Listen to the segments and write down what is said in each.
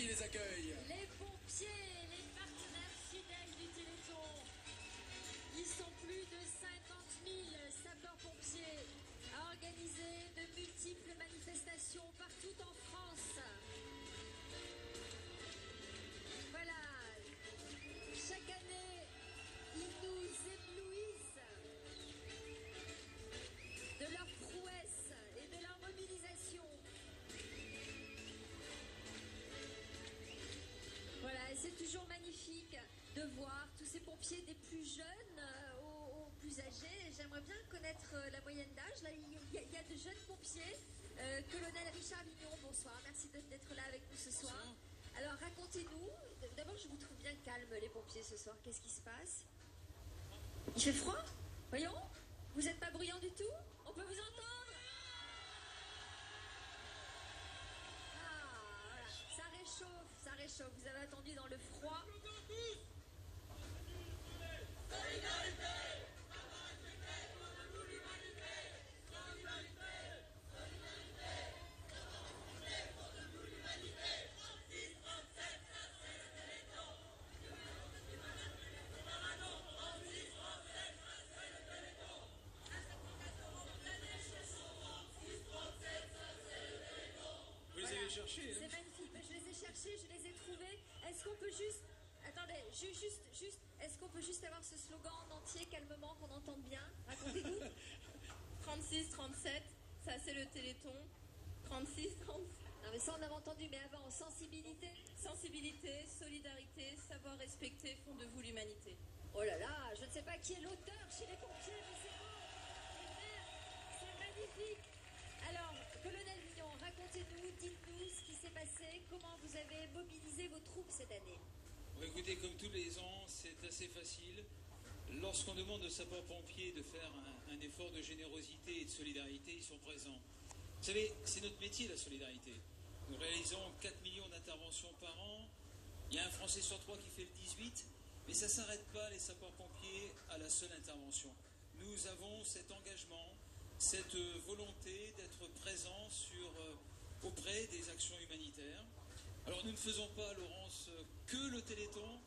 qui les accueille? Les pompiers, les partenaires fidèles du Téléthon. Ils sont plus de 50 000 sapeurs-pompiers à organiser de multiples manifestations partout en France. Voilà, chaque année, ils nous éblouissent de leur prouesse et de leur mobilisation. Voilà, et c'est toujours magnifique de voir tous ces pompiers des plus jeunes aux plus âgés. J'aimerais bien connaître la moyenne d'âge. Là, il y a de jeunes pompiers. Colonel Richard Vignon, bonsoir. Merci d'être là avec nous ce soir. Bonsoir. Alors, racontez-nous. D'abord, je vous trouve bien calme, les pompiers, ce soir. Qu'est-ce qui se passe? Il fait froid? Voyons. Vous n'êtes pas bruyant du tout? On peut vous entendre? Ah, voilà. Ça réchauffe, ça réchauffe. Vous avez attendu dans le froid. Vous les avez cherchés, hein? C'est magnifique. Mais je les ai cherchés, je les ai trouvés. Est-ce qu'on peut juste... Attendez, juste... Est-ce qu'on peut juste avoir ce slogan en entier, calmement, qu'on entende bien? Racontez-nous. 36, 37, ça c'est le Téléthon. 36, 37. Non mais ça on avait entendu, mais avant, sensibilité. Sensibilité, solidarité, savoir respecter font de vous l'humanité. Oh là là, je ne sais pas qui est l'auteur chez les pompiers, mais c'est beau. C'est magnifique. Alors, colonel Vignon, racontez-nous, dites-nous ce qui s'est passé, comment vous avez mobilisé vos troupes cette année. Bon, écoutez, comme tous les ans, c'est assez facile. Lorsqu'on demande aux sapeurs-pompiers de faire un effort de générosité et de solidarité, ils sont présents. Vous savez, c'est notre métier, la solidarité. Nous réalisons 4 millions d'interventions par an. Il y a un Français sur 3 qui fait le 18, mais ça ne s'arrête pas, les sapeurs-pompiers, à la seule intervention. Nous avons cet engagement, cette volonté d'être présents auprès des actions humanitaires. Alors nous ne faisons pas, Laurence, que le Téléthon,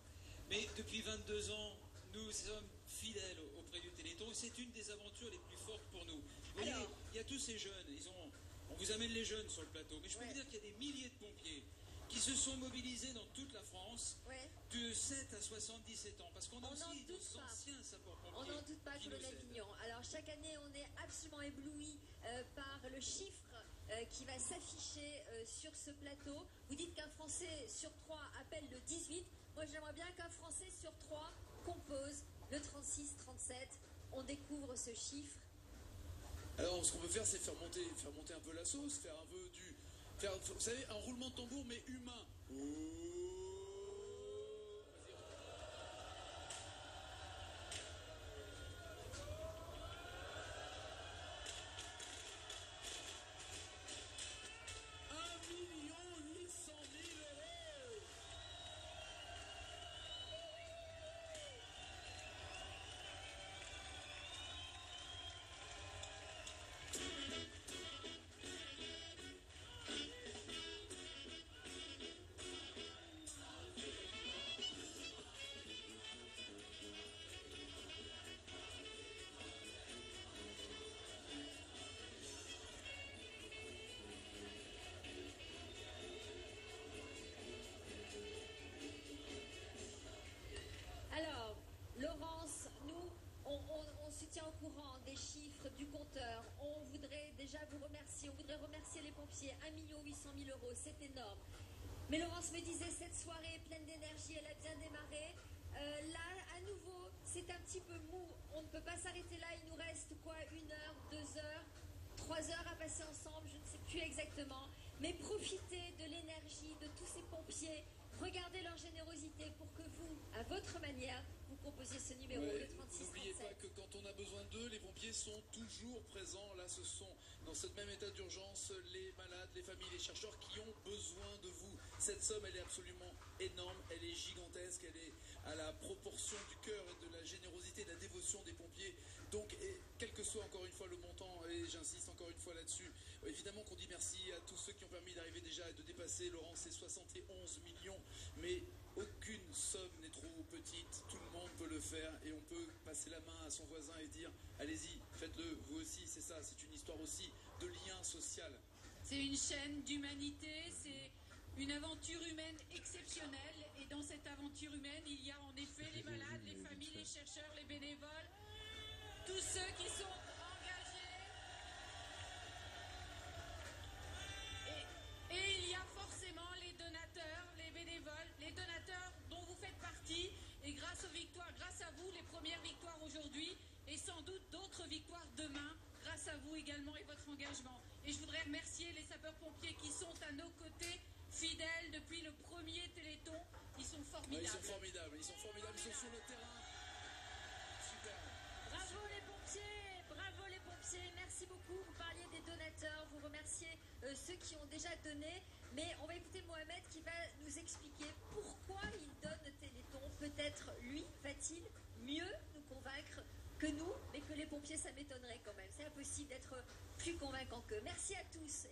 mais depuis 22 ans, nous sommes fidèles auprès du Téléthon et c'est une des aventures les plus fortes pour nous. Vous voyez, il y a tous ces jeunes, on vous amène les jeunes sur le plateau, mais je peux vous dire qu'il y a des milliers de pompiers qui se sont mobilisés dans toute la France de 7 à 77 ans, parce qu'on a aussi nos anciens sapeurs-pompiers. On n'en doute pas, colonel Vignon. Alors chaque année, on est absolument ébloui par le chiffre qui va s'afficher sur ce plateau. Vous dites qu'un Français sur 3 appelle le 18. Moi, j'aimerais bien qu'un Français sur 3 compose le 36-37. On découvre ce chiffre. Alors, ce qu'on peut faire, c'est faire monter un peu la sauce, faire un peu vous savez, un roulement de tambour, mais humain. Oh. 1 800 000 €. Alors, Laurence, nous, on se tient au courant des chiffres du compteur. On voudrait déjà vous remercier. On voudrait remercier les pompiers. 1 800 000 €, c'est énorme. Mais Laurence me disait, cette soirée est pleine d'énergie, elle a bien démarré. Là, à nouveau, c'est un petit peu mou. On ne peut pas s'arrêter là. Il nous reste quoi, 1 heure, 2 heures, 3 heures à passer ensemble, je ne sais plus exactement. Mais profitez de l'énergie de tous ces pompiers. Regardez leur générosité pour que vous, à votre manière, vous composiez ce numéro, le 36-37. N'oubliez pas que quand on a besoin d'eux, les pompiers sont toujours présents. Là, ce sont, dans ce même état d'urgence, les malades, les familles, les chercheurs qui ont besoin de vous. Cette somme, elle est absolument énorme, elle est gigantesque, elle est à la proportion du cœur et de la générosité, de la dévotion des pompiers. Donc, quel que soit encore une fois le montant, et j'insiste encore une fois là-dessus, évidemment qu'on dit merci à tous ceux qui ont permis d'arriver déjà et de dépasser, Laurence, ces 71 millions Mais aucune somme n'est trop petite, tout le monde peut le faire et on peut passer la main à son voisin et dire allez-y, faites-le, vous aussi, c'est ça, c'est une histoire aussi de lien social. C'est une chaîne d'humanité, c'est une aventure humaine exceptionnelle et dans cette aventure humaine, il y a en effet les malades, les familles, les chercheurs, les bénévoles, tous ceux qui sont engagés et il y a forcément les donateurs, les bénévoles, les donateurs dont vous faites partie et grâce aux victoires, grâce à vous, les premières victoires aujourd'hui et sans doute d'autres victoires demain, grâce à vous également et votre engagement. Et je voudrais remercier les sapeurs-pompiers qui sont à nos côtés, fidèles depuis le premier Téléthon. Ils sont formidables. Ouais, ils sont formidables, ils sont sur le terrain. Super. Bravo les pompiers, merci beaucoup. Vous parliez des donateurs, vous remerciez ceux qui ont déjà donné. Mais on va écouter Mohamed qui va nous expliquer pourquoi il donne le Téléthon. Peut-être lui va-t-il mieux nous convaincre que nous, mais que les pompiers, ça m'étonnerait quand même. C'est impossible d'être plus convaincant qu'eux. Merci à tous.